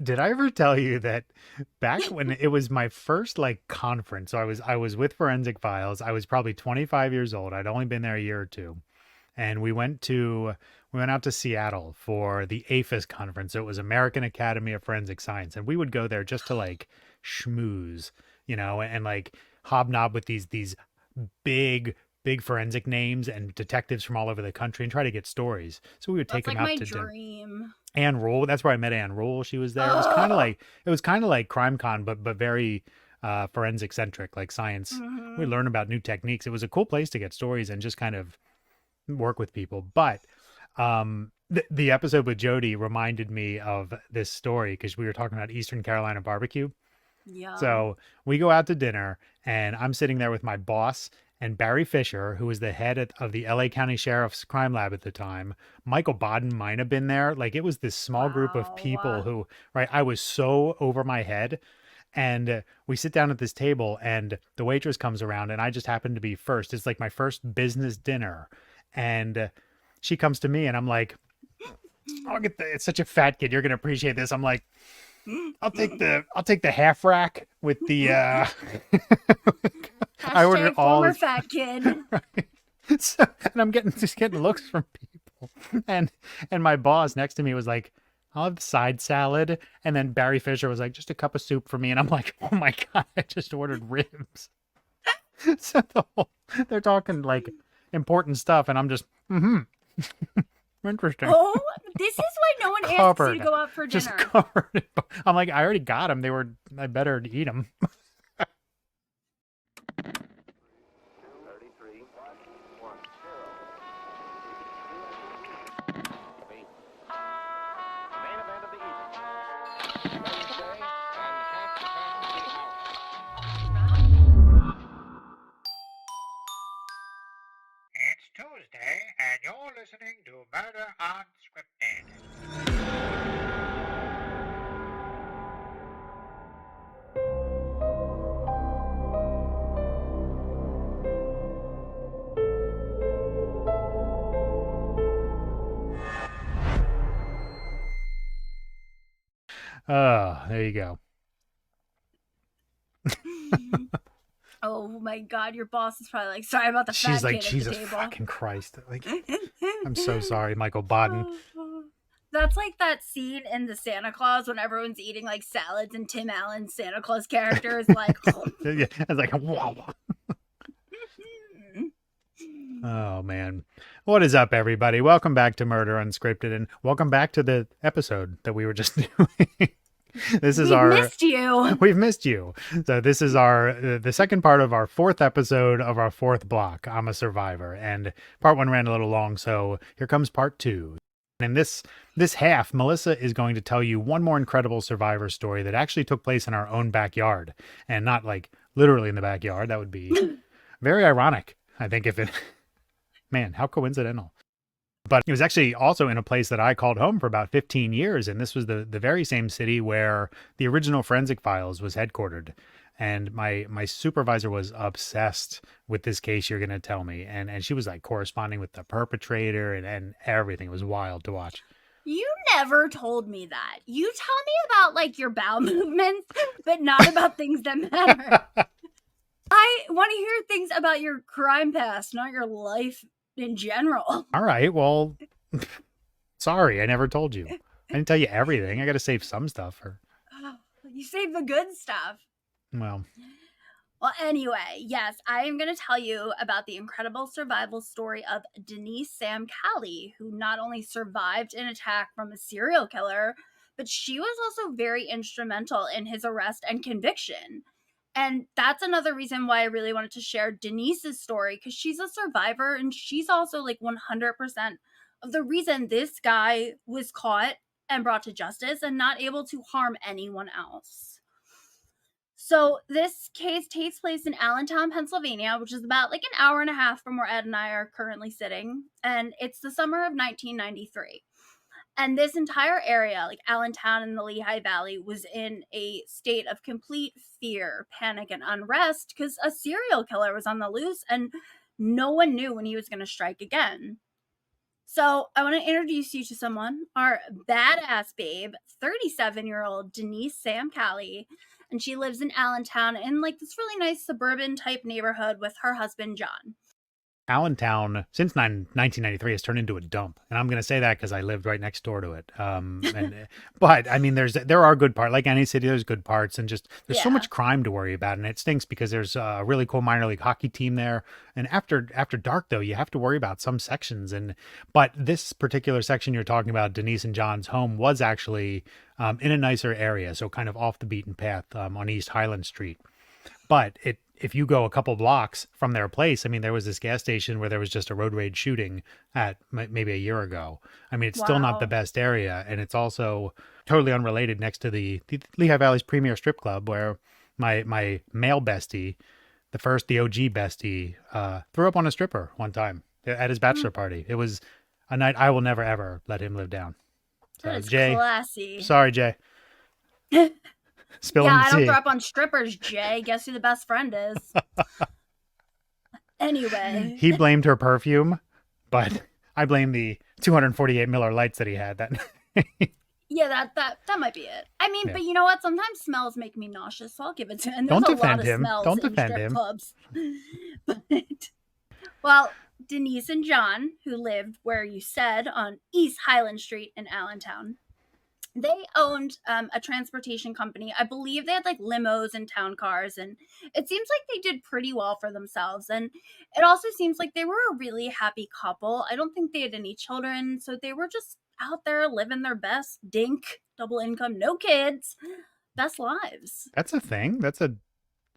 Did I ever tell you that back when it was my first like conference? So I was with Forensic Files. I was probably 25 years old. I'd only been there a year or two. And we went out to Seattle for the APHIS conference. So it was American Academy of Forensic Science, and we would go there just to like schmooze, and like hobnob with these big forensic names and detectives from all over the country and try to get stories. So we would take That's them like out my to dinner. dream. Anne Rule, that's where I met Anne Rule. She was there. Oh. It was kind of like CrimeCon, but very forensic centric, like science. We Hmm. learned about new techniques. It was a cool place to get stories and just kind of work with people. But the episode with Jody reminded me of this story because we were talking about Eastern Carolina barbecue. Yum. So we go out to dinner, and I'm sitting there with my boss and Barry Fisher, who was the head of the LA County Sheriff's Crime Lab at the time. Michael Bodden might have been there. Like it was this small group of people Wow. who, right, I was so over my head. And we sit down at this table, and the waitress comes around, and I just happen to be first. It's like my first business dinner. And she comes to me, and I'm like, it's such a fat kid. You're going to appreciate this. I'm like, I'll take the half rack with the I ordered Hashtag all former this fat kid. right. So, and I'm getting looks from people. And my boss next to me was like, I'll have the side salad. And then Barry Fisher was like, just a cup of soup for me. And I'm like, oh my God, I just ordered ribs. So they're talking like important stuff, and I'm just, interesting. Oh, this is why no one asks you to Covered. go out for Just dinner. covered. I'm like, I already got them. I better eat them. It's Tuesday, and you're listening to Murder Unscripted. Oh, there you go. Oh my god, your boss is probably like, sorry about the She's fat like, kid at the Jesus table. fucking Christ. Like, I'm so sorry, Michael Bodden. That's like that scene in the Santa Claus when everyone's eating like salads and Tim Allen's Santa Claus character is like, Yeah, it's like, wow. Oh, man. What is up, everybody? Welcome back to Murder Unscripted, and welcome back to the episode that we were just doing. This is we've missed you. we've missed you. So this is the second part of our fourth episode of our fourth block. I'm a Survivor, and part one ran a little long, so here comes part two. And in this half, Melissa is going to tell you one more incredible Survivor story that actually took place in our own backyard, and not like literally in the backyard. That would be very ironic, I think, if it. Man, how coincidental. But it was actually also in a place that I called home for about 15 years. And this was the very same city where the original Forensic Files was headquartered. And my supervisor was obsessed with this case you're going to tell me. And she was like corresponding with the perpetrator and everything. It was wild to watch. You never told me that. You tell me about like your bowel movements, but not about things that matter. I want to hear things about your crime past, not your life in general. All right. Well, sorry, I never told you. I didn't tell you everything. I got to save some stuff for, You save the good stuff. well, Well, anyway, yes, I am going to tell you about the incredible survival story of Denise Sam-Cali, who not only survived an attack from a serial killer, but she was also very instrumental in his arrest and conviction. And that's another reason why I really wanted to share Denise's story, because she's a survivor and she's also like 100% of the reason this guy was caught and brought to justice and not able to harm anyone else. So this case takes place in Allentown, Pennsylvania, which is about like an hour and a half from where Ed and I are currently sitting. And it's the summer of 1993. And this entire area, like Allentown and the Lehigh Valley, was in a state of complete fear, panic, and unrest because a serial killer was on the loose and no one knew when he was going to strike again. So I want to introduce you to someone, our badass babe, 37-year-old Denise Sam-Cali. And she lives in Allentown in like this really nice suburban type neighborhood with her husband, John. Allentown, since 1993, has turned into a dump, and I'm going to say that because I lived right next door to it. But I mean, there are good parts. Like any city, there's good parts, and just there's so Yeah. much crime to worry about, and it stinks because there's a really cool minor league hockey team there. And after dark, though, you have to worry about some sections. But this particular section you're talking about, Denise and John's home, was actually in a nicer area, so kind of off the beaten path on East Highland Street. But if you go a couple blocks from their place, I mean, there was this gas station where there was just a road rage shooting at maybe a year ago. I mean, it's still not the Wow. best area. And it's also totally unrelated next to the Lehigh Valley's premier strip club where my male bestie, the OG bestie, threw up on a stripper one time at his bachelor party. It was a night I will never, ever let him live down. That So, is Jay, classy. sorry, Jay. Yeah, Spilling the I don't tea. throw up on strippers, Jay. Guess who the best friend is? Anyway. He blamed her perfume, but I blame the 248 Miller Lights that he had that night. Yeah, that might be it. I mean, Yeah. but you know what? Sometimes smells make me nauseous, so I'll give it to him. And there's Don't a lot defend of him. smells Don't in defend strip him. clubs. But, well, Denise and John, who lived where you said on East Highland Street in Allentown, they owned a transportation company. I believe they had like limos and town cars, and it seems like they did pretty well for themselves. And it also seems like they were a really happy couple. I don't think they had any children, so they were just out there living their best dink, double income, no kids, best lives. That's a thing.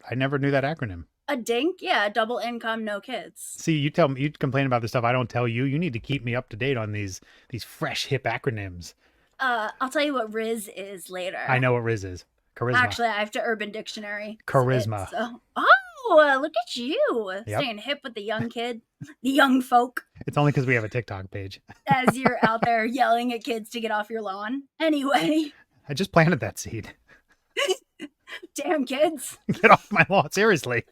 I never knew that acronym. A dink, yeah, double income, no kids. See, you tell me, you complain about the stuff I don't tell you. You need to keep me up to date on these fresh hip acronyms. I'll tell you what Riz is later. I know what Riz is. Charisma. Actually, I have to Urban Dictionary. Charisma. So. Oh, look at you. Yep. Staying hip with the young kid, the young folk, It's only because we have a TikTok page. as you're out there yelling at kids to get off your lawn. Anyway, I just planted that seed. damn kids. Get off my lawn. Seriously.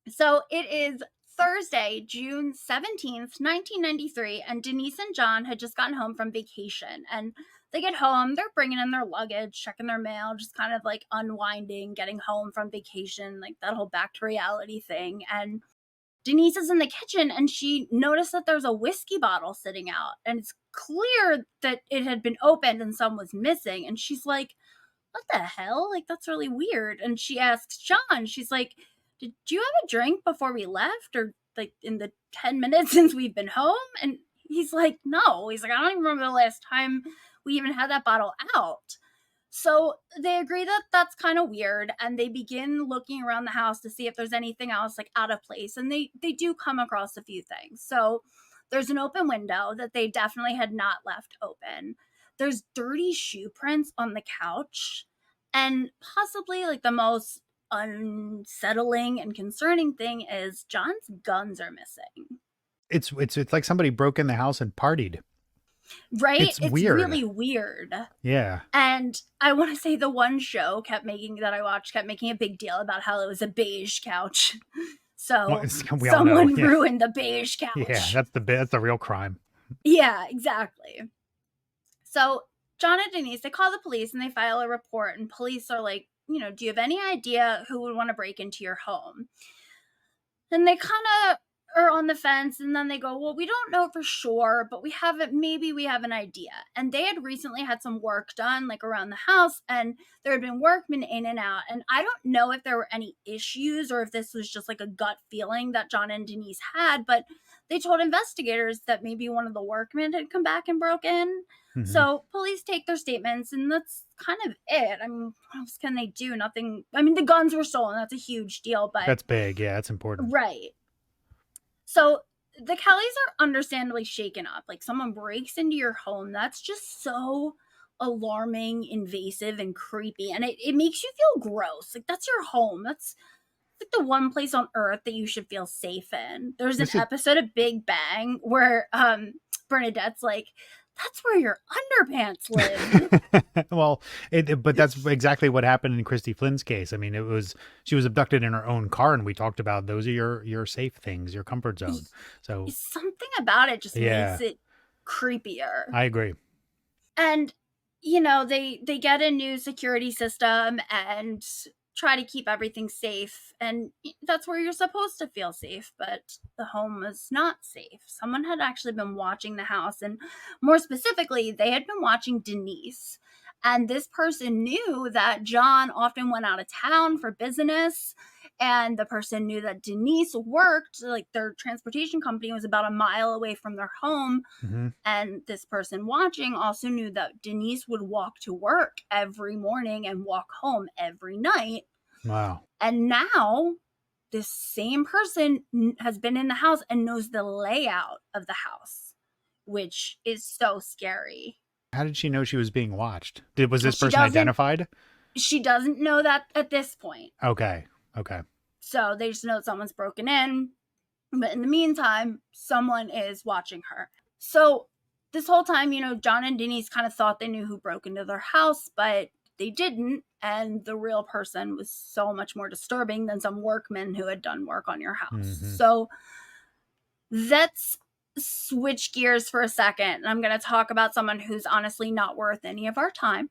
So it is Thursday, June 17th, 1993, and Denise and John had just gotten home from vacation. And they get home, they're bringing in their luggage, checking their mail, just kind of like unwinding, getting home from vacation, like that whole back to reality thing. And Denise is in the kitchen and she noticed that there's a whiskey bottle sitting out. And it's clear that it had been opened and some was missing. And she's like, what the hell? Like, that's really weird. And she asks John, she's like, did you have a drink before we left or like in the 10 minutes since we've been home? And he's like, no. He's like, I don't even remember the last time we even had that bottle out. So they agree that that's kind of weird and they begin looking around the house to see if there's anything else like out of place. And they do come across a few things. So there's an open window that they definitely had not left open. There's dirty shoe prints on the couch. And possibly like the most unsettling and concerning thing is John's guns are missing. It's like somebody broke in the house and partied. Right? It's weird. Really weird. Yeah. And I want to say the one show kept making a big deal about how it was a beige couch. So Well, we all know, someone yeah. ruined the beige couch. Yeah, that's the real crime. Yeah, exactly. So John and Denise, they call the police and they file a report, and police are like, do you have any idea who would want to break into your home? And they kind of are on the fence, and then they go, well, we don't know for sure, but maybe we have an idea. And they had recently had some work done like around the house, and there had been workmen in and out. And I don't know if there were any issues or if this was just like a gut feeling that John and Denise had, but they told investigators that maybe one of the workmen had come back and broke in. Mhm. So police take their statements, and that's kind of it. I mean, what else can they do? Nothing. I mean, the guns were stolen. That's a huge deal, but That's big. Yeah, that's important. right. So the Kellys are understandably shaken up. Like, someone breaks into your home. That's just so alarming, invasive, and creepy. And it makes you feel gross. Like, that's your home. That's like the one place on earth that you should feel safe in. There's an episode of Big Bang where Bernadette's like, That's where your underpants lived. Well, but that's exactly what happened in Christy Flynn's case. I mean, she was abducted in her own car, and we talked about those are your safe things, your comfort zone. So Something about it just yeah, makes it creepier. I agree. And they get a new security system and try to keep everything safe, and that's where you're supposed to feel safe, but the home was not safe. Someone had actually been watching the house, and more specifically, they had been watching Denise. And this person knew that John often went out of town for business, and the person knew that Denise worked, like their transportation company was about a mile away from their home. Hmm. And this person watching also knew that Denise would walk to work every morning and walk home every night. Wow. And now this same person has been in the house and knows the layout of the house, which is so scary. How did she know she was being watched? Was Well, this person identified? she doesn't know that at this point. Okay. Okay. So they just know someone's broken in. But in the meantime, someone is watching her. So this whole time, John and Denise kind of thought they knew who broke into their house, but they didn't. And the real person was so much more disturbing than some workmen who had done work on your house. Mm-hmm. So let's switch gears for a second. I'm going to talk about someone who's honestly not worth any of our time.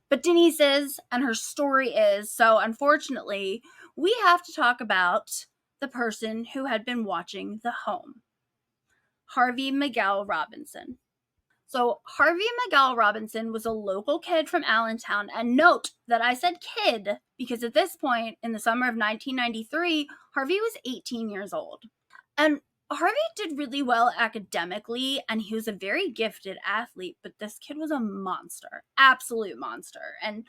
But Denise is, and her story is. So unfortunately, we have to talk about the person who had been watching the home. Harvey Miguel Robinson. So Harvey Miguel Robinson was a local kid from Allentown. And note that I said kid because at this point in the summer of 1993, Harvey was 18 years old. And Harvey did really well academically, and he was a very gifted athlete, but this kid was a monster, absolute monster. And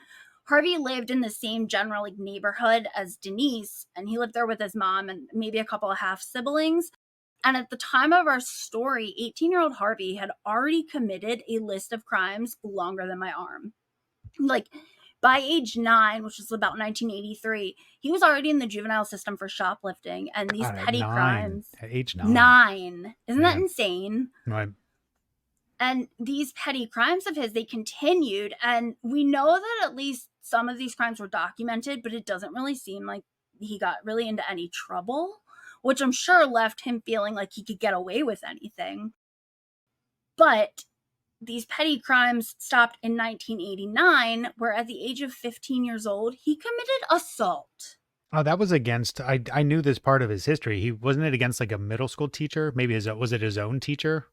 Harvey lived in the same general neighborhood as Denise, and he lived there with his mom and maybe a couple of half siblings. And at the time of our story, 18-year-old Harvey had already committed a list of crimes longer than my arm. Like, by age 9, which was about 1983, he was already in the juvenile system for shoplifting and these God, petty crimes. at age 9. 9. Isn't that Yeah. insane? Right. And these petty crimes of his, they continued. And we know that at least some of these crimes were documented, but it doesn't really seem like he got really into any trouble, which I'm sure left him feeling like he could get away with anything. But these petty crimes stopped in 1989, where at the age of 15 years old, he committed assault. Oh, that was against. I knew this part of his history. He wasn't it against like a middle school teacher? Maybe was it his own teacher?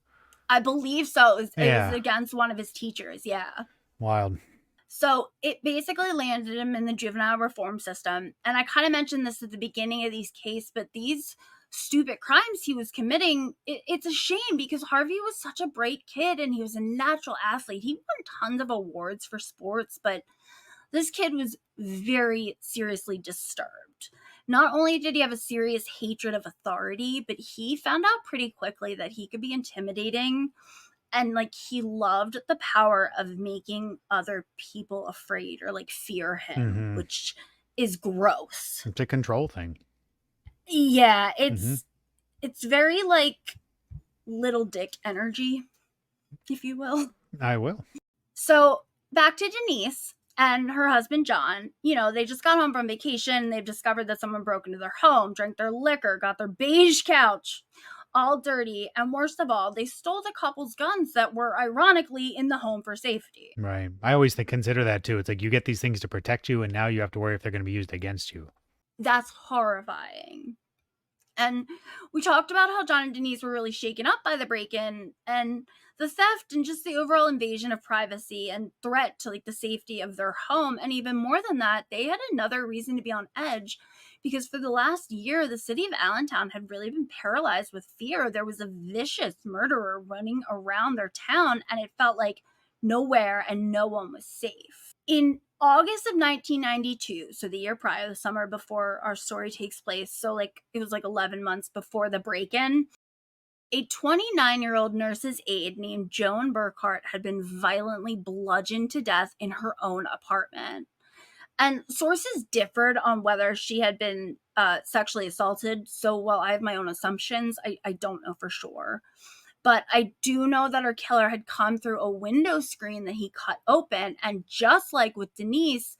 I believe so. It Yeah. was against one of his teachers, yeah. Wild. So it basically landed him in the juvenile reform system. And I kind of mentioned this at the beginning of these cases, but these stupid crimes he was committing, it's a shame because Harvey was such a bright kid and he was a natural athlete. He won tons of awards for sports, but this kid was very seriously disturbed. Not only did he have a serious hatred of authority, but he found out pretty quickly that he could be intimidating, and he loved the power of making other people afraid or fear him, Mm-hmm. which is gross. It's a control thing. Yeah, it's very little dick energy, if you will. I will. So back to Denise and her husband John. They just got home from vacation. They've discovered that someone broke into their home, drank their liquor, got their beige couch all dirty, and worst of all, they stole the couple's guns that were ironically in the home for safety. Right. I always consider that too. It's like you get these things to protect you, and now you have to worry if they're going to be used against you. That's horrifying. And we talked about how John and Denise were really shaken up by the break-in and the theft and just the overall invasion of privacy and threat to the safety of their home. And even more than that, they had another reason to be on edge because for the last year, the city of Allentown had really been paralyzed with fear. There was a vicious murderer running around their town, and it felt like nowhere and no one was safe. In August of 1992, so the year prior, the summer before our story takes place, so it was 11 months before the break-in, a 29-year-old nurse's aide named Joan Burkhart had been violently bludgeoned to death in her own apartment. And sources differed on whether she had been sexually assaulted, so while I have my own assumptions, I don't know for sure. But I do know that her killer had come through a window screen that he cut open. And just like with Denise,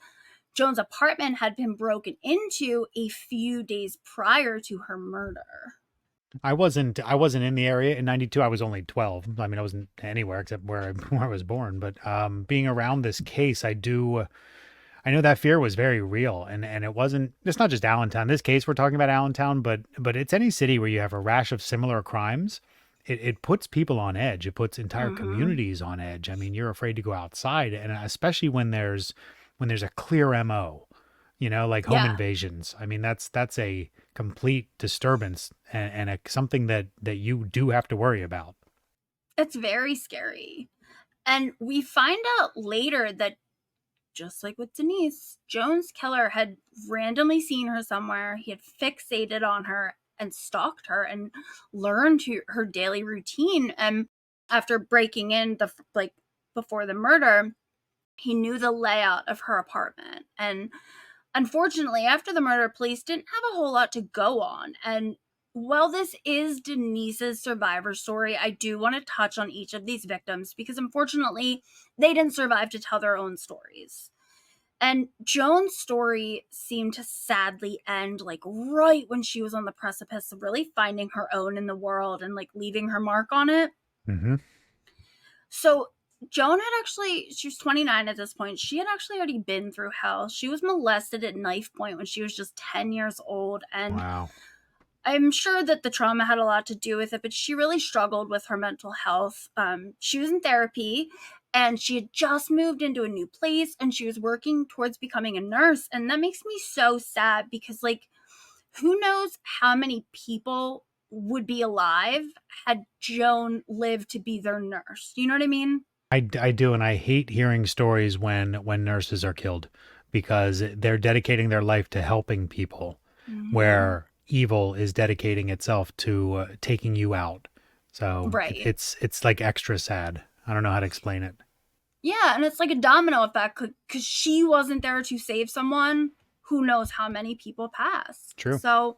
Joan's apartment had been broken into a few days prior to her murder. I wasn't in the area in 92. I was only 12. I mean, I wasn't anywhere except where I was born, but being around this case, I know that fear was very real, and it's not just Allentown. This case we're talking about Allentown, but it's any city where you have a rash of similar crimes. It puts people on edge. It puts entire communities on edge. I mean, you're afraid to go outside, and especially when there's a clear MO, like home invasions. I mean, that's a complete disturbance and something that you do have to worry about. It's very scary. And we find out later that, just like with Denise, Joan's killer had randomly seen her somewhere. He had fixated on her and stalked her and learned her daily routine. And after breaking in before the murder, he knew the layout of her apartment. And unfortunately, after the murder, police didn't have a whole lot to go on. And while this is Denise's survivor story, I do want to touch on each of these victims because unfortunately, they didn't survive to tell their own stories. And Joan's story seemed to sadly end right when she was on the precipice of really finding her own in the world and leaving her mark on it. Mm-hmm. So Joan she was 29 at this point. She had actually already been through hell. She was molested at knife point when she was just 10 years old. And wow. I'm sure that the trauma had a lot to do with it, but she really struggled with her mental health. She was in therapy and she had just moved into a new place and she was working towards becoming a nurse. And that makes me so sad because who knows how many people would be alive had Joan lived to be their nurse. You know what I mean? I do, and I hate hearing stories when nurses are killed because they're dedicating their life to helping people, where evil is dedicating itself to taking you out. So right. It's extra sad. I don't know how to explain it. Yeah, and it's like a domino effect because she wasn't there to save someone. Who knows how many people passed? True. So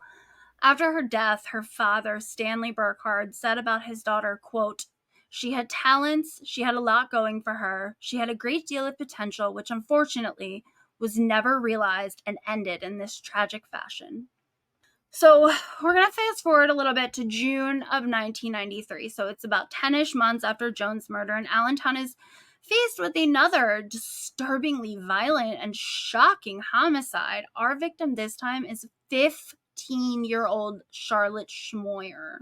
after her death, her father, Stanley Burkhardt, said about his daughter, quote, "She had talents, she had a lot going for her, she had a great deal of potential, which unfortunately was never realized and ended in this tragic fashion." So we're going to fast forward a little bit to June of 1993. So it's about 10-ish months after Joan's murder, and Allentown is faced with another disturbingly violent and shocking homicide. Our victim this time is 15-year-old Charlotte Schmoyer.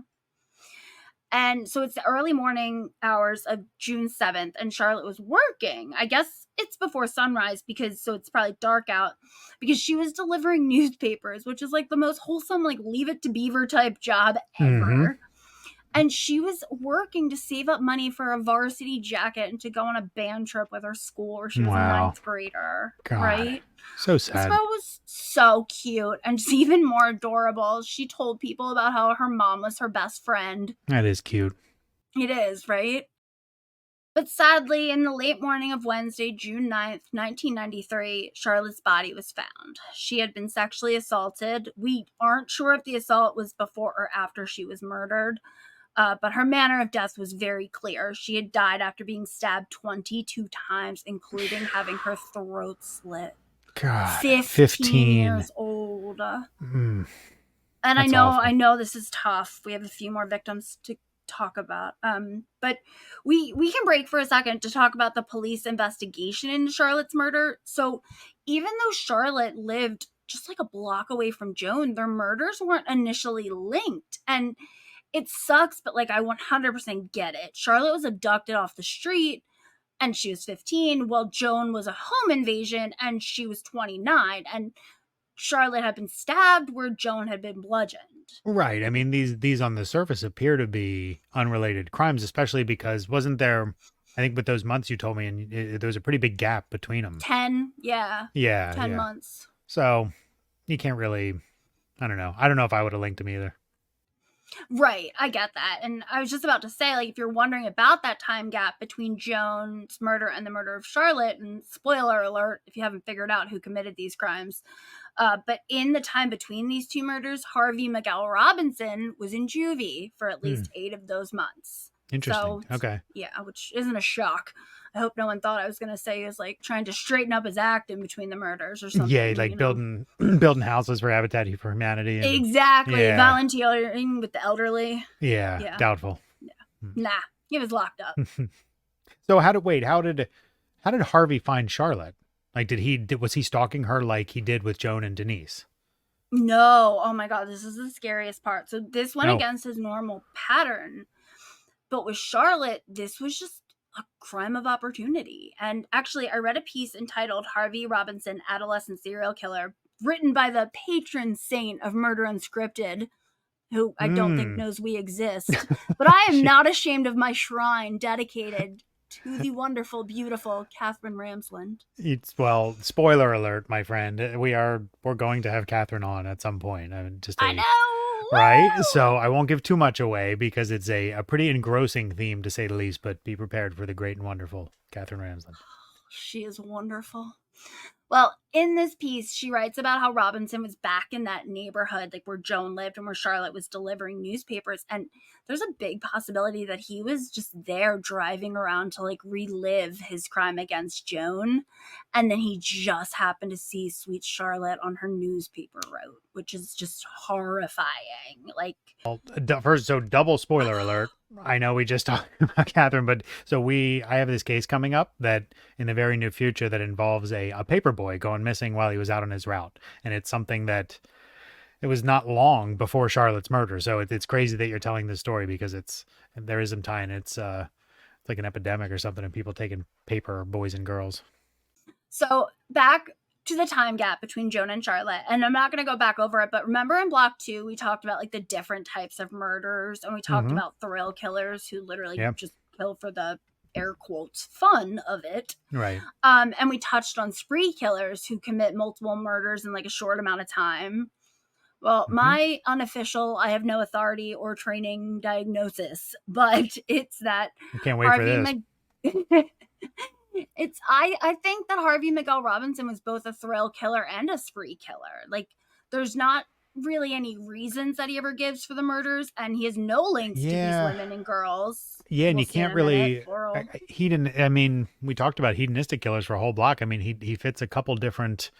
And so it's the early morning hours of June 7th, and Charlotte was working. I guess it's before sunrise so it's probably dark out, because she was delivering newspapers, which is the most wholesome, Leave It to Beaver type job ever. Mm-hmm. And she was working to save up money for a varsity jacket and to go on a band trip with her school where she was a ninth grader. God, right? So sad. This girl was so cute and just even more adorable. She told people about how her mom was her best friend. That is cute. It is, right? But sadly, in the late morning of Wednesday, June 9th, 1993, Charlotte's body was found. She had been sexually assaulted. We aren't sure if the assault was before or after she was murdered. But her manner of death was very clear. She had died after being stabbed 22 times, including having her throat slit. God, 15 years old. And I know this is tough. We have a few more victims to talk about. But we can break for a second to talk about the police investigation into Charlotte's murder. So even though Charlotte lived just a block away from Joan, their murders weren't initially linked. And it sucks, but I 100% get it. Charlotte was abducted off the street and she was 15, while Joan was a home invasion and she was 29. And Charlotte had been stabbed where Joan had been bludgeoned. Right. I mean, these on the surface appear to be unrelated crimes, especially because wasn't there, I think with those months you told me, and there was a pretty big gap between them. 10, yeah. Yeah. 10 months. So you can't really, I don't know. I don't know if I would have linked them either. Right, I get that. And I was just about to say, if you're wondering about that time gap between Joan's murder and the murder of Charlotte, and spoiler alert if you haven't figured out who committed these crimes, but in the time between these two murders, Harvey Miguel Robinson was in juvie for at least 8 of those months. Interesting. So, Okay. yeah, which isn't a shock. I hope no one thought I was going to say he was like trying to straighten up his act in between the murders or Yeah, something, like building building houses for Habitat for Humanity, and Exactly. yeah, Volunteering with the elderly. yeah, Yeah. doubtful. Yeah. Nah, he was locked up. So how did Harvey find Charlotte? Like, was he stalking her like he did with Joan and Denise? No. Oh my God, this is the scariest part. So this went No. against his normal pattern. But with Charlotte, this was just a crime of opportunity. And actually, I read a piece entitled Harvey Robinson, Adolescent Serial Killer, written by the patron saint of Murder Unscripted, who I don't think Hmm. knows we exist. But I am She- not ashamed of my shrine dedicated to the wonderful, beautiful Catherine Ramsland. It's well, spoiler alert, my friend. We're going to have Catherine on at some point. I mean, just I a know! right. Woo! So I won't give too much away because it's a pretty engrossing theme to say the least. But be prepared for the great and wonderful Catherine Ramsland. She is wonderful. Well, in this piece, she writes about how Robinson was back in that neighborhood, like where Joan lived and where Charlotte was delivering newspapers. And there's a big possibility that he was just there driving around to like relive his crime against Joan. And then he just happened to see sweet Charlotte on her newspaper route, which is just horrifying. Like, Well, first, so double spoiler alert. I know we just talked about Catherine, but I have this case coming up that in the very near future that involves a paper boy going missing while he was out on his route. And it's something that it was not long before Charlotte's murder. So it's crazy that you're telling this story because there is some time. It's like an epidemic or something of people taking paper boys and girls. so back to the time gap between Joan and Charlotte, and I'm not going to go back over it, but remember in block 2, we talked about like the different types of murders, and we talked Mm-hmm. about thrill killers who literally Yeah. just kill for the air quotes fun of it. Right. And we touched on spree killers who commit multiple murders in like a short amount of time. Well, Mm-hmm. my unofficial, I have no authority or training diagnosis, but it's that I can't wait for Harvey this. I think that Harvey Miguel Robinson was both a thrill killer and a spree killer. Like, there's not really any reasons that he ever gives for the murders, and he has no links to these Yeah. women and girls. Yeah, and We'll you see in can't a minute, really plural. I mean, we talked about hedonistic killers for a whole block. I mean, he fits a couple different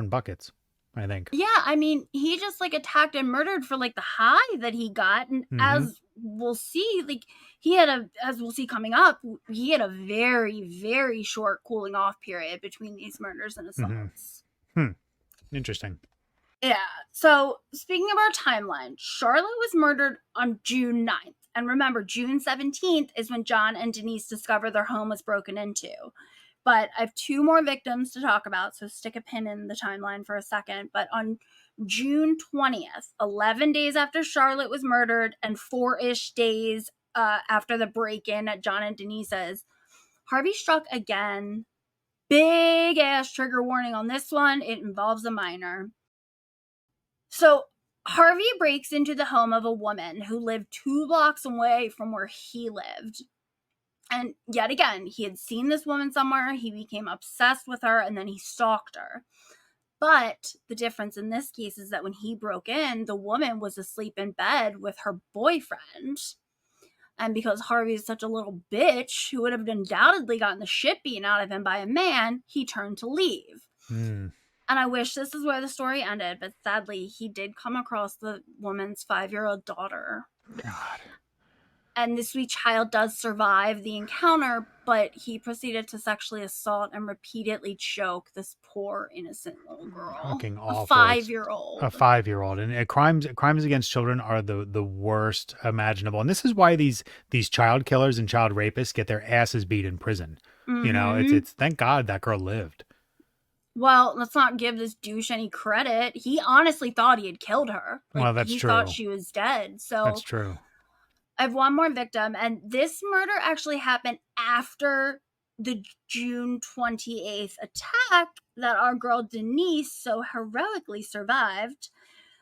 buckets, I think. Yeah, I mean, he just like attacked and murdered for like the high that he got, and Mm-hmm. as we'll see, like as we'll see coming up, he had a very, very short cooling off period between these murders and Mm-hmm. assaults. Interesting. Yeah. So speaking of our timeline, Charlotte was murdered on June 9th. And remember, June 17th is when John and Denise discovered their home was broken into. But I have 2 more victims to talk about, so stick a pin in the timeline for a second. But on June 20th, 11 days after Charlotte was murdered and 4-ish days after the break-in at John and Denise's, Harvey struck again. Big ass trigger warning on this one. It involves a minor. So Harvey breaks into the home of a woman who lived 2 blocks away from where he lived. And yet again, he had seen this woman somewhere, he became obsessed with her, and then he stalked her. But the difference in this case is that when he broke in, the woman was asleep in bed with her boyfriend. And because Harvey is such a little bitch who would have undoubtedly gotten the shit beaten out of him by a man, he turned to leave. Mm. And I wish this is where the story ended, but sadly, he did come across the woman's 5-year-old daughter. God. And the sweet child does survive the encounter, but he proceeded to sexually assault and repeatedly choke this poor innocent little girl. Fucking awful. A 5-year-old. A 5-year-old, and crimes against children are the worst imaginable. And this is why these child killers and child rapists get their asses beat in prison. Mm-hmm. You know, it's thank God that girl lived. Well, let's not give this douche any credit. He honestly thought he had killed her. Like, Well, that's he true. thought she was dead. So That's true. I have one more victim, and this murder actually happened after the June 28th attack that our girl Denise so heroically survived.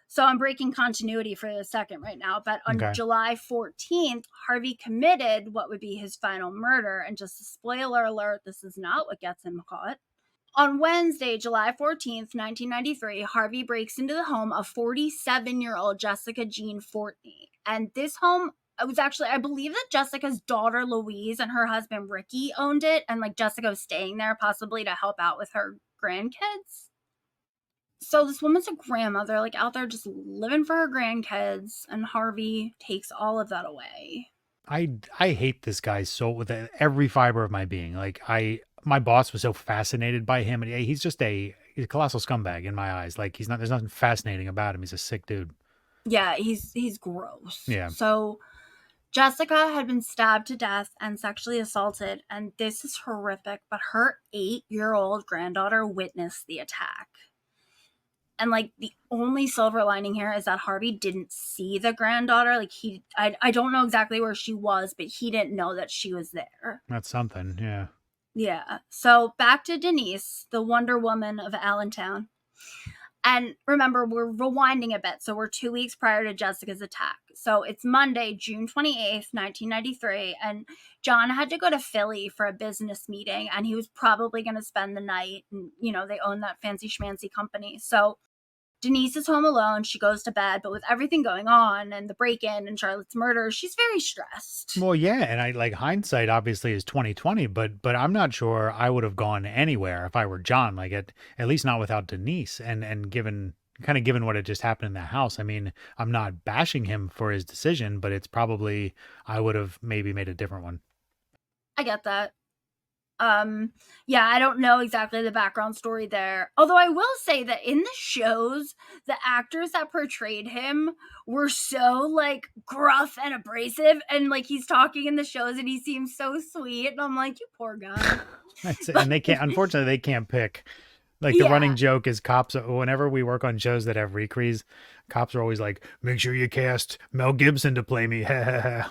So I'm breaking continuity for a second right now, but on Okay. July 14th, Harvey committed what would be his final murder. And just a spoiler alert, this is not what gets him caught. On Wednesday, July 14th, 1993, Harvey breaks into the home of 47-year-old Jessica Jean Fortney. And this home it was actually, I believe that Jessica's daughter Louise and her husband Ricky owned it, and like Jessica was staying there possibly to help out with her grandkids. So this woman's a grandmother, like out there just living for her grandkids, and Harvey takes all of that away. I hate this guy so with every fiber of my being. Like my boss was so fascinated by him, and he's just he's a colossal scumbag in my eyes. Like there's nothing fascinating about him. He's a sick dude. Yeah, he's gross. Yeah. So Jessica had been stabbed to death and sexually assaulted, and this is horrific, but her 8-year-old granddaughter witnessed the attack. And like the only silver lining here is that Harvey didn't see the granddaughter. Like I don't know exactly where she was, but he didn't know that she was there. That's something, yeah. Yeah. So back to Denise, the Wonder Woman of Allentown. And remember, we're rewinding a bit. So we're 2 weeks prior to Jessica's attack. So it's Monday, June 28th, 1993. And John had to go to Philly for a business meeting. And he was probably going to spend the night. And, you know, they own that fancy schmancy company. So Denise is home alone. She goes to bed. But with everything going on and the break-in and Charlotte's murder, she's very stressed. Well, yeah. And I like hindsight obviously is 2020. But I'm not sure I would have gone anywhere if I were John. Like at least not without Denise. And given what had just happened in the house. I mean, I'm not bashing him for his decision, but it's probably I would have maybe made a different one. I get that. Yeah, I don't know exactly the background story there. Although I will say that in the shows, the actors that portrayed him were so like gruff and abrasive, and like he's talking in the shows and he seems so sweet. And I'm like, you poor guy. And they can't, unfortunately, they can't pick. Like the running joke is cops, whenever we work on shows that have recrees, cops are always like, make sure you cast Mel Gibson to play me.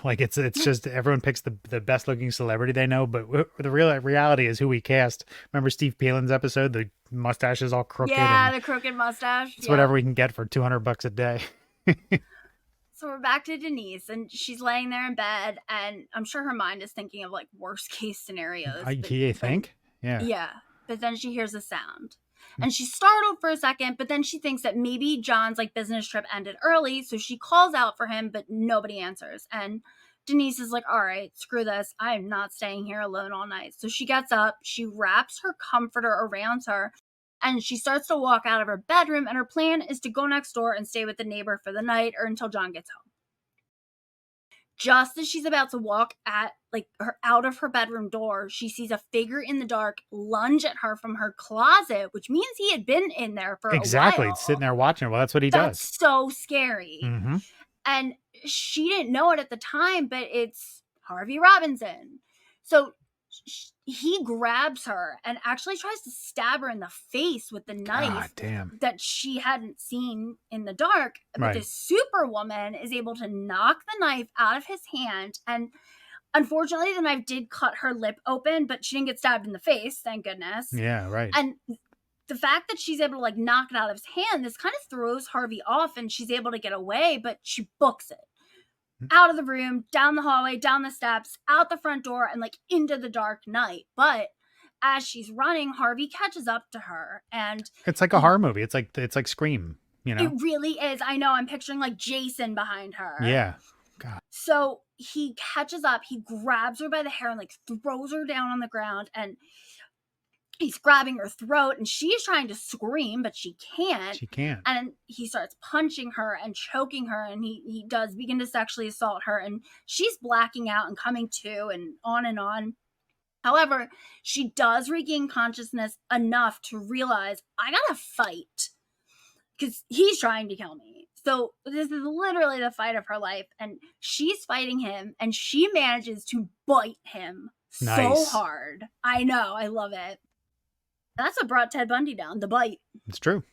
Like it's just everyone picks the best looking celebrity they know. But the real reality is who we cast. Remember Steve Palin's episode? The mustache is all crooked. Yeah, the crooked mustache. It's whatever we can get for $200 a day. So we're back to Denise, and she's laying there in bed, and I'm sure her mind is thinking of like worst case scenarios. You think? Yeah. Yeah. But then she hears a sound. And she's startled for a second, but then she thinks that maybe John's like business trip ended early, so she calls out for him, but nobody answers. And Denise is like, all right, screw this. I am not staying here alone all night. So she gets up, she wraps her comforter around her, and she starts to walk out of her bedroom, and her plan is to go next door and stay with the neighbor for the night or until John gets home. Just as she's about to walk out of her bedroom door, she sees a figure in the dark lunge at her from her closet, which means he had been in there for a while. Exactly, sitting there watching her. Well, that's what he does. That's so scary. Mm-hmm. And she didn't know it at the time, but it's Harvey Robinson. So he grabs her and actually tries to stab her in the face with the knife that she hadn't seen in the dark. But this superwoman is able to knock the knife out of his hand. And unfortunately, the knife did cut her lip open, but she didn't get stabbed in the face, thank goodness. Yeah, right. And the fact that she's able to like knock it out of his hand, this kind of throws Harvey off, and she's able to get away, but she books it. Out of the room, down the hallway, down the steps, out the front door, and like into the dark night. But as she's running, Harvey catches up to her, and it's like a horror movie. It's like Scream, you know? It really is. I know. I'm picturing like Jason behind her. Yeah. God. So he catches up, he grabs her by the hair and like throws her down on the ground, and he's grabbing her throat, and she's trying to scream, but she can't. She can't. And he starts punching her and choking her, and he does begin to sexually assault her, and she's blacking out and coming to, and on and on. However, she does regain consciousness enough to realize, I gotta fight, because he's trying to kill me. So this is literally the fight of her life, and she's fighting him, and she manages to bite him so hard. I know, I love it. That's what brought Ted Bundy down, the bite. It's true.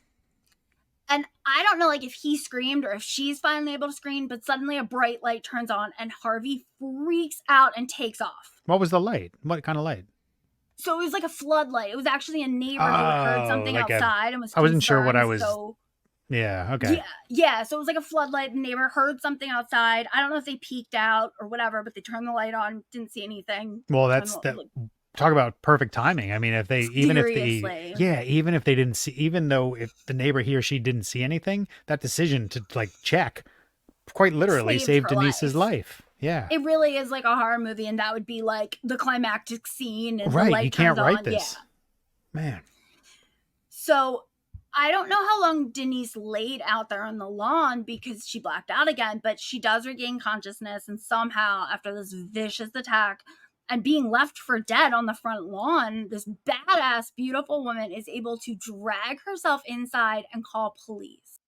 And I don't know like if he screamed or if she's finally able to scream, but suddenly a bright light turns on and Harvey freaks out and takes off. What was the light? What kind of light? So it was like a floodlight. It was actually a neighbor who had heard something like outside and was concerned. I wasn't sure what I was... So... Yeah, okay. Yeah, so it was like a floodlight. The neighbor heard something outside. I don't know if they peeked out or whatever, but they turned the light on, didn't see anything. Well, talk about perfect timing. I mean, if they even if they didn't see, even though if the neighbor he or she didn't see anything, that decision to like check quite literally saved Denise's life. Yeah. It really is like a horror movie, and that would be like the climactic scene and the Right. You light can't turns write on. this. Yeah. Man. So I don't know how long Denise laid out there on the lawn because she blacked out again, but she does regain consciousness. And somehow, after this vicious attack and being left for dead on the front lawn, this badass, beautiful woman is able to drag herself inside and call police.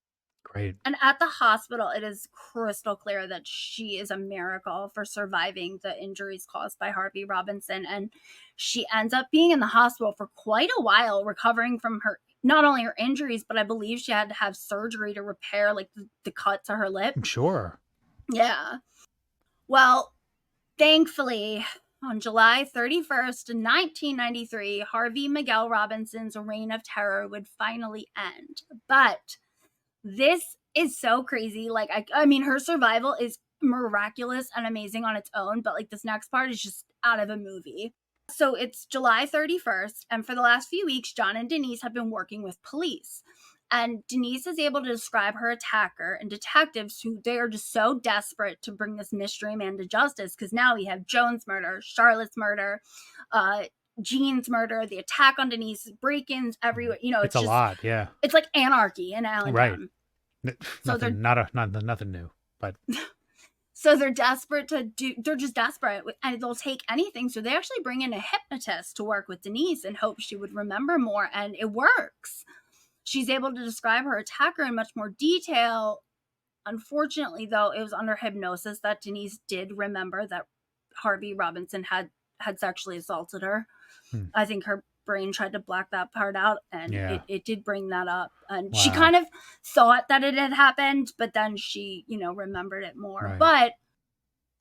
Great. And at the hospital, it is crystal clear that she is a miracle for surviving the injuries caused by Harvey Robinson. And she ends up being in the hospital for quite a while, recovering from her, not only her injuries, but I believe she had to have surgery to repair like the cut to her lip. I'm sure. Yeah. Well, thankfully, on July 31st, 1993, Harvey Miguel Robinson's reign of terror would finally end. But this is so crazy. Like, I mean, her survival is miraculous and amazing on its own, but like this next part is just out of a movie. So it's July 31st, and for the last few weeks, John and Denise have been working with police. And Denise is able to describe her attacker and detectives who they are just so desperate to bring this mystery man to justice because now we have Joan's murder, Charlotte's murder, Jean's murder, the attack on Denise, break-ins everywhere. You know, It's a just, lot. Yeah. it's like anarchy in Allentown. Right. So Nothing new. But so they're desperate to do. They're just desperate, and they'll take anything. So they actually bring in a hypnotist to work with Denise and hope she would remember more, and it works. She's able to describe her attacker in much more detail. Unfortunately, though, it was under hypnosis that Denise did remember that Harvey Robinson had sexually assaulted her. I think her brain tried to black that part out, and it did bring that up. And she kind of thought that it had happened, but then she, remembered it more. Right. But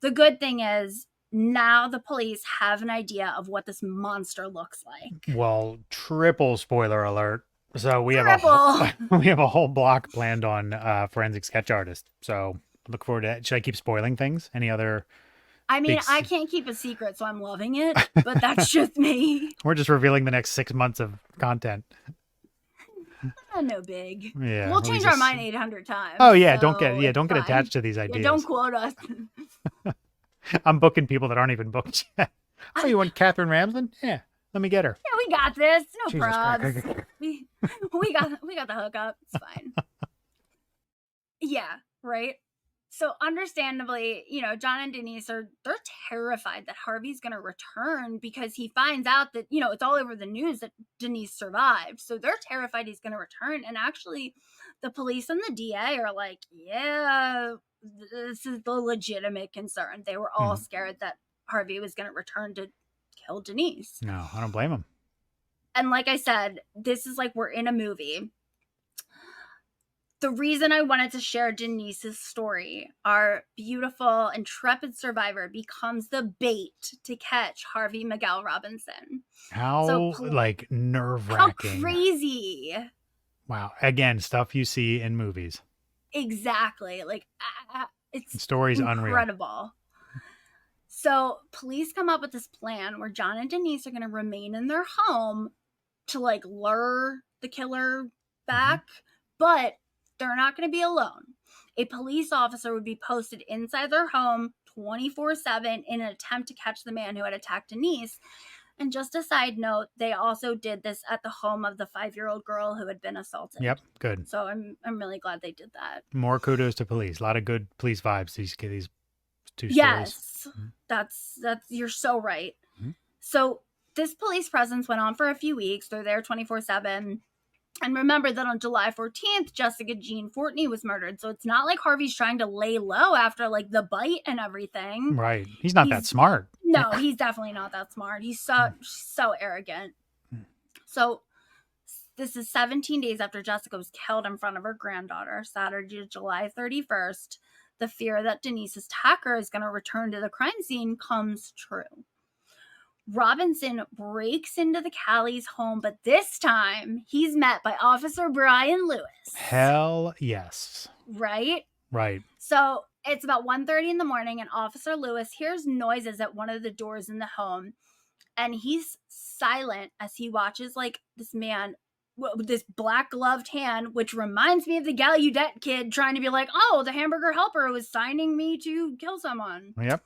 the good thing is now the police have an idea of what this monster looks like. Well, triple spoiler alert. So we have a whole block planned on forensic sketch artist. So look forward to it. Should I keep spoiling things? Any other? I mean, I can't keep a secret, so I'm loving it, but that's just me. We're just revealing the next 6 months of content. No big. Yeah. We'll change our mind 800 times. Oh yeah, so don't get attached to these ideas. Yeah, don't quote us. I'm booking people that aren't even booked yet. Oh, you want Catherine Ramsden? Yeah. Let me get her. Yeah, we got this. No probs. we got the hookup. It's fine. Yeah, right? So understandably, John and Denise they're terrified that Harvey's going to return because he finds out that, it's all over the news that Denise survived. So they're terrified he's going to return. And actually, the police and the DA are like, yeah, this is the legitimate concern. They were all scared that Harvey was going to return to kill Denise. No, I don't blame him. And like I said, this is like we're in a movie. The reason I wanted to share Denise's story, our beautiful, intrepid survivor, becomes the bait to catch Harvey Miguel Robinson. How, nerve-wracking. How crazy. Wow. Again, stuff you see in movies. Exactly. It's the story's incredible. Unreal. So police come up with this plan where John and Denise are going to remain in their home to lure the killer back, but they're not going to be alone. A police officer would be posted inside their home 24/7 in an attempt to catch the man who had attacked Denise. And just a side note, they also did this at the home of the 5-year-old girl who had been assaulted. Yep, good. So I'm really glad they did that. More kudos to police. A lot of good police vibes. These two stories. Yes, that's you're so right. So this police presence went on for a few weeks. They're there 24/7. And remember that on July 14th, Jessica Jean Fortney was murdered. So it's not like Harvey's trying to lay low after the bite and everything. Right. He's not that smart. No, he's definitely not that smart. He's so arrogant. So this is 17 days after Jessica was killed in front of her granddaughter, Saturday, July 31st. The fear that Denise's attacker is going to return to the crime scene comes true. Robinson breaks into the Callies' home, but this time he's met by Officer Brian Lewis. Hell yes. Right? Right. So it's about 1:30 in the morning, and Officer Lewis hears noises at one of the doors in the home, and he's silent as he watches this man with this black gloved hand, which reminds me of the Gallaudet kid trying to be like, oh, the hamburger helper was signing me to kill someone. Yep.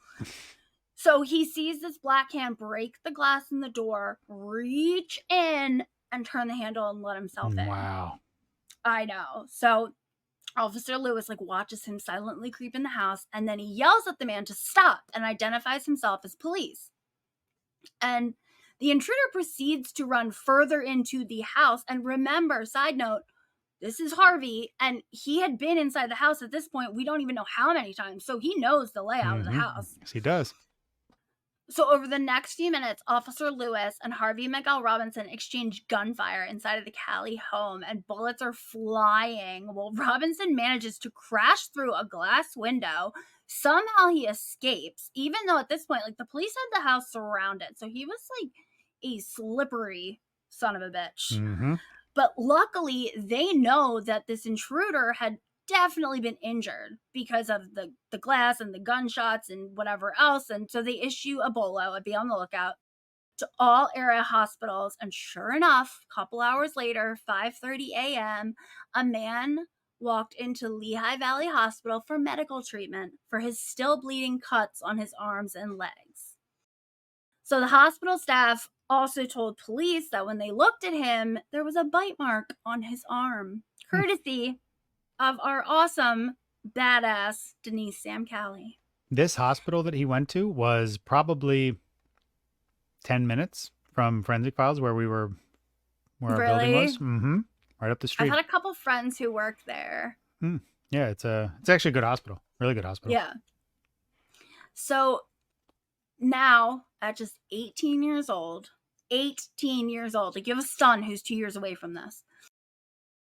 So he sees this black hand break the glass in the door, reach in, and turn the handle and let himself in. Wow. I know. So Officer Lewis watches him silently creep in the house, and then he yells at the man to stop and identifies himself as police. And the intruder proceeds to run further into the house. And remember, side note, this is Harvey, and he had been inside the house at this point. We don't even know how many times. So he knows the layout of the house. Yes, he does. So over the next few minutes, Officer Lewis and Harvey Miguel Robinson exchange gunfire inside of the Cali home, and bullets are flying while Robinson manages to crash through a glass window. Somehow he escapes, even though at this point, the police had the house surrounded. So he was a slippery son of a bitch. Mm-hmm. But luckily, they know that this intruder had definitely been injured because of the glass and the gunshots and whatever else. And so they issue a bolo, a be on the lookout, to all area hospitals. And sure enough, a couple hours later, 5:30 a.m., a man walked into Lehigh Valley Hospital for medical treatment for his still bleeding cuts on his arms and legs. So the hospital staff also told police that when they looked at him, there was a bite mark on his arm, courtesy of our awesome, badass Denise Sam-Cali. This hospital that he went to was probably 10 minutes from Forensic Files, where our building was. Mm-hmm. Right up the street. I've had a couple friends who worked there. Yeah, it's actually a good hospital. Really good hospital. Yeah. So now, at just 18 years old, you have a son who's 2 years away from this.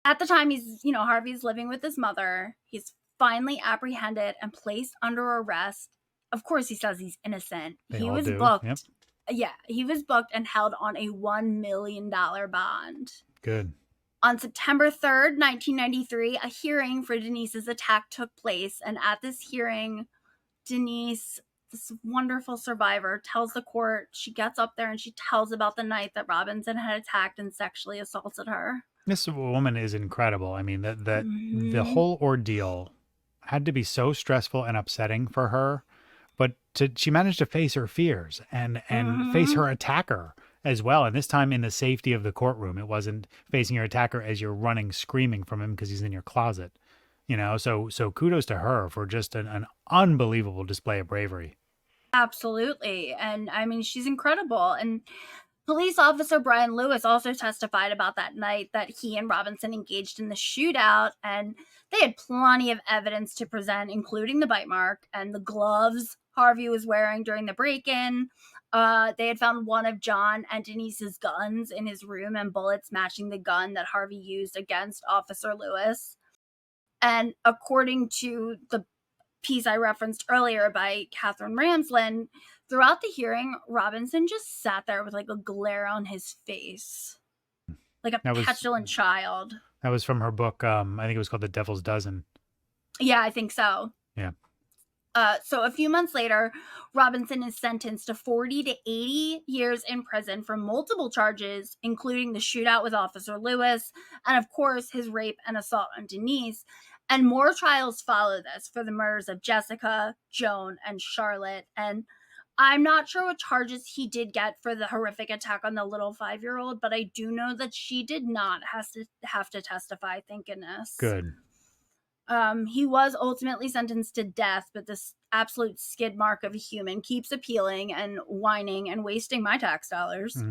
At the time, Harvey's living with his mother. He's finally apprehended and placed under arrest. Of course, he says he's innocent. He was booked. Yep. Yeah, he was booked and held on a $1 million bond. Good. On September 3rd, 1993, a hearing for Denise's attack took place. And at this hearing, Denise, this wonderful survivor, tells the court, she gets up there and she tells about the night that Robinson had attacked and sexually assaulted her. This woman is incredible. I mean, the whole ordeal had to be so stressful and upsetting for her, but she managed to face her fears and face her attacker as well. And this time in the safety of the courtroom. It wasn't facing your attacker as you're running screaming from him because he's in your closet. So kudos to her for just an unbelievable display of bravery. Absolutely. And I mean, she's incredible. And police officer Brian Lewis also testified about that night that he and Robinson engaged in the shootout, and they had plenty of evidence to present, including the bite mark and the gloves Harvey was wearing during the break-in. They had found one of John and Denise's guns in his room and bullets matching the gun that Harvey used against Officer Lewis. And according to the piece I referenced earlier by Catherine Ramsland, throughout the hearing, Robinson just sat there with a glare on his face, like a petulant child. That was from her book. I think it was called The Devil's Dozen. Yeah, I think so. Yeah. So a few months later, Robinson is sentenced to 40 to 80 years in prison for multiple charges, including the shootout with Officer Lewis, and of course, his rape and assault on Denise. And more trials follow this for the murders of Jessica, Joan, and Charlotte. And I'm not sure what charges he did get for the horrific attack on the little 5-year-old, but I do know that she did not have to testify, thank goodness. Good. He was ultimately sentenced to death, but this absolute skid mark of a human keeps appealing and whining and wasting my tax dollars.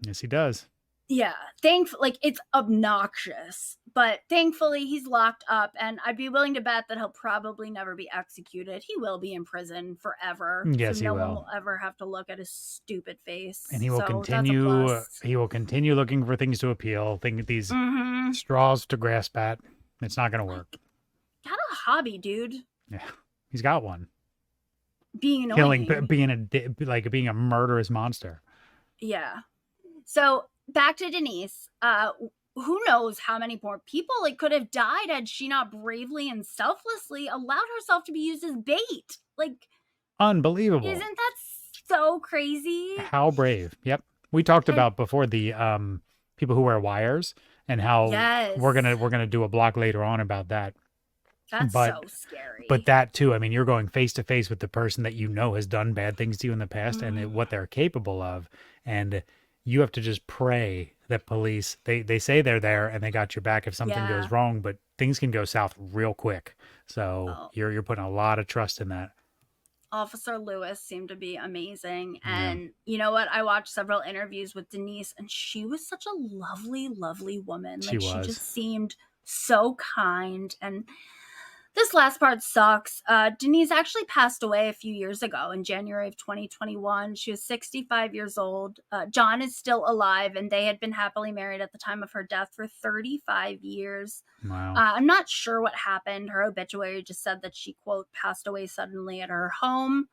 Yes, he does. Yeah, it's obnoxious, but thankfully he's locked up, and I'd be willing to bet that he'll probably never be executed. He will be in prison forever. Yes, so he will. No one will ever have to look at his stupid face. And he will continue. He will continue looking for things to appeal. These straws to grasp at. It's not going to work. Got a hobby, dude. Yeah, he's got one. Being annoying. Killing, being a murderous monster. Yeah. So back to Denise. Who knows how many more people could have died had she not bravely and selflessly allowed herself to be used as bait. Unbelievable. Isn't that so crazy? How brave. Yep. We talked about before the people who wear wires and how Yes. we're gonna do a block later on about that. That's But so scary. but that too, I mean, you're going face to face with the person that you know has done bad things to you in the past and what they're capable of, and you have to just pray that police they say they're there and they got your back if something goes wrong, but things can go south real quick. So you're putting a lot of trust in that. Officer Lewis seemed to be amazing. Yeah. And you know what? I watched several interviews with Denise, and she was such a lovely, lovely woman. She Like, she was. just seemed so kind. And this last part sucks. Denise actually passed away a few years ago in January of 2021. She was 65 years old. John is still alive, and they had been happily married at the time of her death for 35 years. Wow. I'm not sure what happened. Her obituary just said that she, quote, passed away suddenly at her home,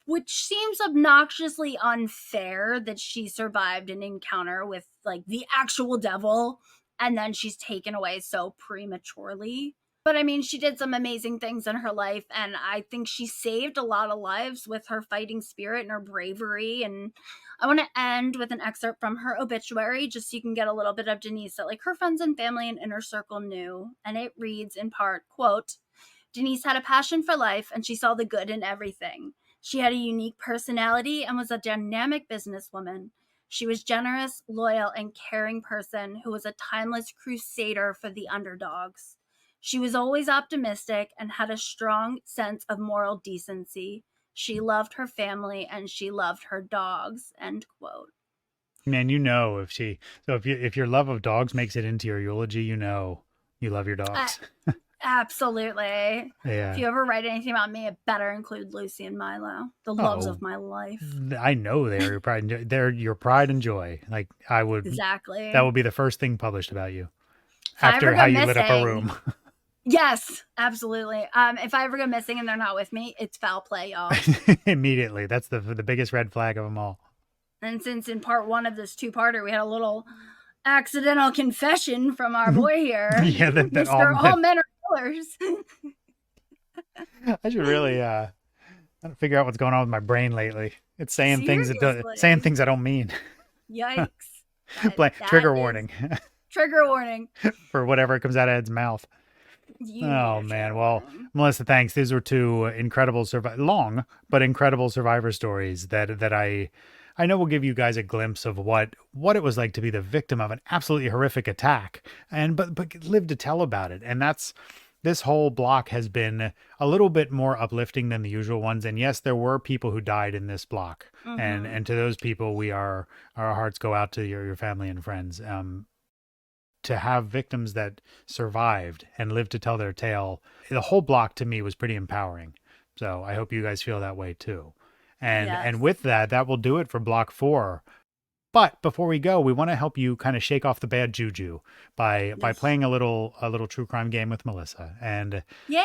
which seems obnoxiously unfair that she survived an encounter with, like, the actual devil, and then she's taken away so prematurely. But I mean, she did some amazing things in her life, and I think she saved a lot of lives with her fighting spirit and her bravery. And I want to end with an excerpt from her obituary, just so you can get a little bit of Denise that, like, her friends and family and inner circle knew. And it reads in part, quote, Denise had a passion for life, and she saw the good in everything. She had a unique personality and was a dynamic businesswoman. She was generous, loyal, and caring person who was a timeless crusader for the underdogs. She was always optimistic and had a strong sense of moral decency. She loved her family and she loved her dogs, end quote. Man, you know, if your love of dogs makes it into your eulogy, you know you love your dogs. Absolutely. Yeah. If you ever write anything about me, it better include Lucy and Milo, the loves of my life. I know they're your pride. They're your pride and joy. Like I would Exactly. That would be the first thing published about you after how you lit up a room. Yes, absolutely. If I ever go missing and they're not with me, it's foul play, y'all. Immediately. That's the biggest red flag of them all. And since in part one of this two-parter, we had a little accidental confession from our boy here. Yeah, that all men are killers. I should really figure out what's going on with my brain lately. It's saying things I don't mean. Yikes. Trigger warning. Trigger warning. For whatever comes out of Ed's mouth. Oh man. Well, Melissa, thanks. These were two incredible long but incredible survivor stories that I know will give you guys a glimpse of what it was like to be the victim of an absolutely horrific attack and but live to tell about it. And this whole block has been a little bit more uplifting than the usual ones. And yes, there were people who died in this block. And to those people, our hearts go out to your family and friends. To have victims that survived and lived to tell their tale, the whole block to me was pretty empowering. So I hope you guys feel that way too. And with that will do it for block 4. But before we go, we want to help you kind of shake off the bad juju by playing a little true crime game with Melissa. And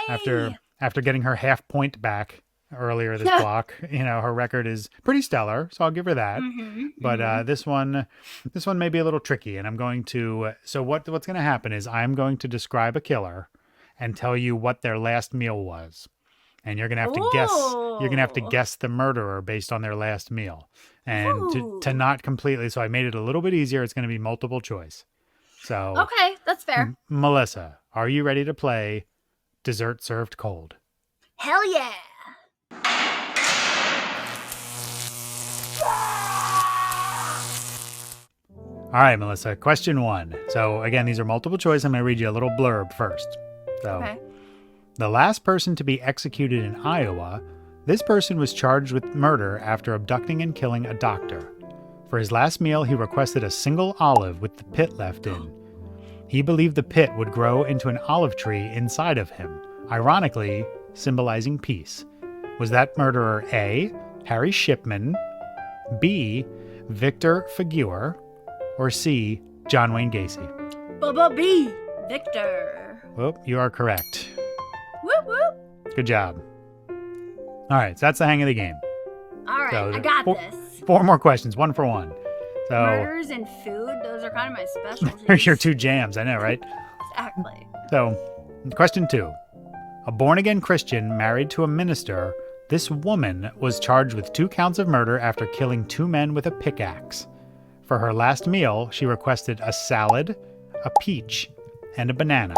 after getting her half point back earlier this block, her record is pretty stellar, so I'll give her that. But this one may be a little tricky, and I'm going to what's going to happen is I'm going to describe a killer and tell you what their last meal was. And you're going to have to guess. You're going to have to guess the murderer based on their last meal. And to not completely, so I made it a little bit easier. It's going to be multiple choice. So okay, that's fair. Melissa, are you ready to play Dessert Served Cold? Hell yeah! All right, Melissa, question 1. So again, these are multiple choice. I'm going to read you a little blurb first. So, the last person to be executed in Iowa, this person was charged with murder after abducting and killing a doctor. For his last meal, he requested a single olive with the pit left in. He believed the pit would grow into an olive tree inside of him, ironically symbolizing peace. Was that murderer A, Harry Shipman, B, Victor Figuer, or C, John Wayne Gacy? B, Victor. Well, you are correct. Whoop, whoop. Good job. All right, so that's the hang of the game. All right, I got this. 4 more questions, 1 for 1. So murders and food, those are kind of my specialties. Your 2 jams, I know, right? Exactly. So, question 2. A born-again Christian married to a minister, this woman was charged with 2 counts of murder after killing 2 men with a pickaxe. For her last meal, she requested a salad, a peach, and a banana.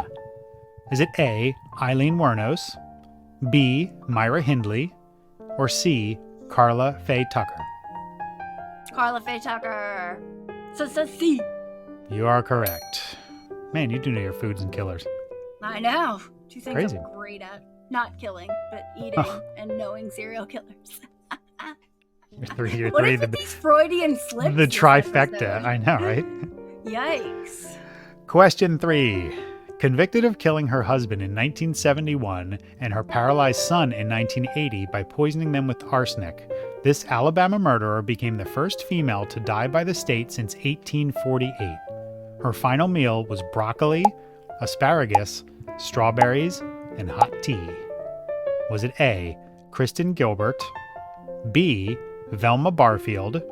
Is it A, Eileen Wuornos, B, Myra Hindley, or C, Carla Faye Tucker? Carla Faye Tucker. C. You are correct. Man, you do know your foods and killers. I know. Two things Crazy. I'm great at. Not killing, but eating and knowing serial killers. You're What three is with the these Freudian slips? the this trifecta. episode? I know, right? Yikes. Question 3. Convicted of killing her husband in 1971 and her paralyzed son in 1980 by poisoning them with arsenic, this Alabama murderer became the first female to die by the state since 1848. Her final meal was broccoli, asparagus, strawberries, and hot tea. Was it A, Kristen Gilbert, B, Velma Barfield,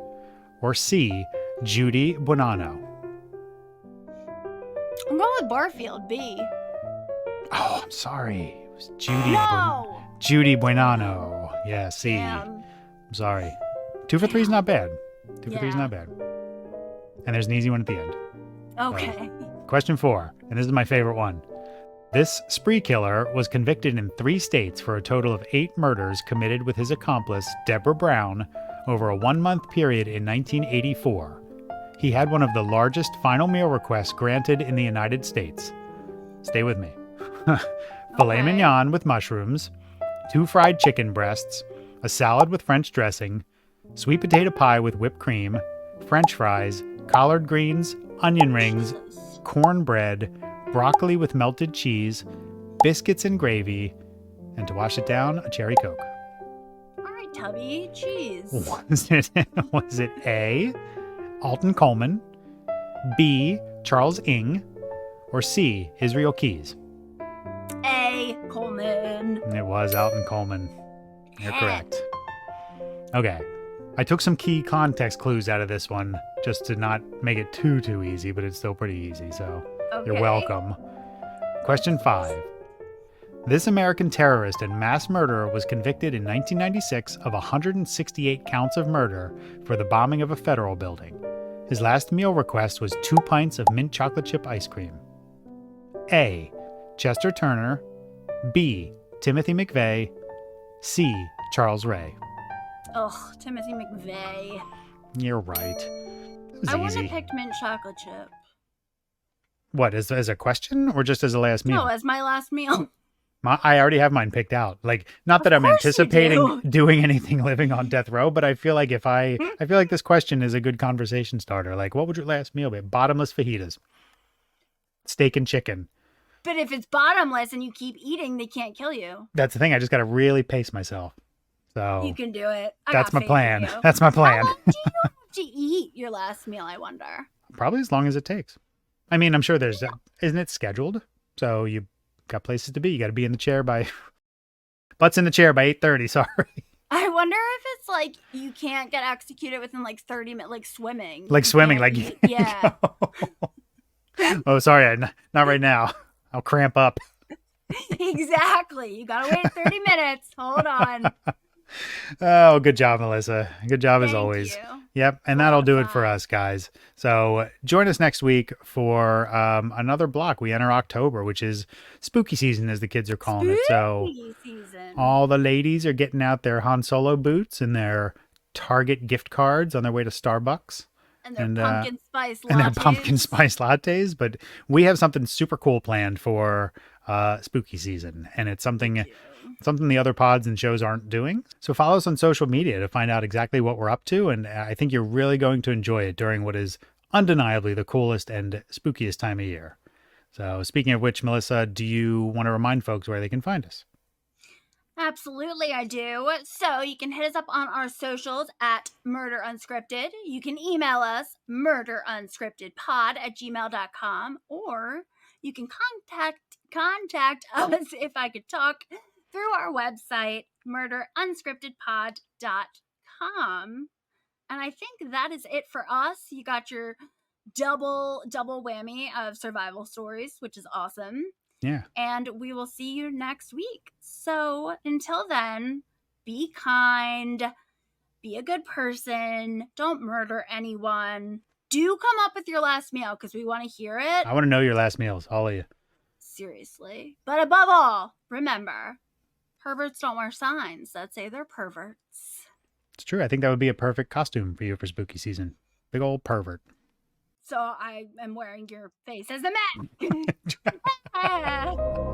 or C, Judy Bonanno? I'm going with Barfield, B. Oh, I'm sorry. It was Judy No! Judy Bonanno. Yeah, C. Damn. I'm sorry. 2 for 3 is not bad. 2 for 3 is Yeah. not bad. And there's an easy one at the end. Okay. Question 4, and this is my favorite one. This spree killer was convicted in 3 states for a total of 8 murders committed with his accomplice, Deborah Brown, over a 1-month period in 1984. He had one of the largest final meal requests granted in the United States. Stay with me. Filet Okay. mignon with mushrooms, 2 fried chicken breasts, a salad with French dressing, sweet potato pie with whipped cream, French fries, collard greens, onion rings, Jesus. cornbread, broccoli with melted cheese, biscuits and gravy, and to wash it down, a cherry Coke. All right, Tubby. Cheese. Was it A, Alton Coleman, B, Charles Ng, or C, Israel Keyes? A. Coleman. It was Alton Coleman. You're Heck. correct. Okay. I took some key context clues out of this one just to not make it too easy, but it's still pretty easy, so you're Okay. welcome. Question 5. This American terrorist and mass murderer was convicted in 1996 of 168 counts of murder for the bombing of a federal building. His last meal request was 2 pints of mint chocolate chip ice cream. A, Chester Turner, B, Timothy McVeigh, C, Charles Ray. Ugh, Timothy McVeigh. You're right. It was I wouldn't easy. have picked mint chocolate chip. What, as a question or just as a last meal? No, as my last meal. I already have mine picked out. Like, not that Of I'm course you anticipating do. doing anything living on death row, but I feel like I feel like this question is a good conversation starter. Like, what would your last meal be? Bottomless fajitas, steak and chicken. But if it's bottomless and you keep eating, they can't kill you. That's the thing. I just got to really pace myself. So You can do it. I that's got my faith in plan. you. That's my plan. How long do you have to eat your last meal, I wonder? Probably as long as it takes. I mean, I'm sure there's, isn't it scheduled? So you got places to be. You got to be in the chair by, butts in the chair by 8:30. Sorry. I wonder if it's like you can't get executed within like 30 minutes, like swimming. Like You swimming, can't like eat- yeah. Oh, sorry. Not right now. I'll cramp up. Exactly. You gotta wait 30 minutes. Hold on. Oh, good job, Melissa. Good job as Thank always. you. Yep, and A lot that'll of do it for fun. us, guys. So join us next week for another block. We enter October, which is spooky season, as the kids are calling it. So Spooky season. all the ladies are getting out their Han Solo boots and their Target gift cards on their way to Starbucks and their and, pumpkin spice lattes. and their pumpkin spice lattes. But we have something super cool planned for spooky season, and it's something the other pods and shows aren't doing. So follow us on social media to find out exactly what we're up to, and I think you're really going to enjoy it during what is undeniably the coolest and spookiest time of year. So speaking of which, Melissa, do you want to remind folks where they can find us? Absolutely, I do. So you can hit us up on our socials at Murder Unscripted. You can email us murderunscriptedpod@gmail.com, or you can contact us, if I could talk, through our website, murderunscriptedpod.com. And I think that is it for us. You got your double whammy of survival stories, which is awesome. Yeah. And we will see you next week. So until then, be kind, be a good person, don't murder anyone, do come up with your last meal because we want to hear it. I want to know your last meals, all of you. Seriously. But above all, remember, perverts don't wear signs that say they're perverts. It's true. I think that would be a perfect costume for you for spooky season. Big old pervert. So I am wearing your face as a mask.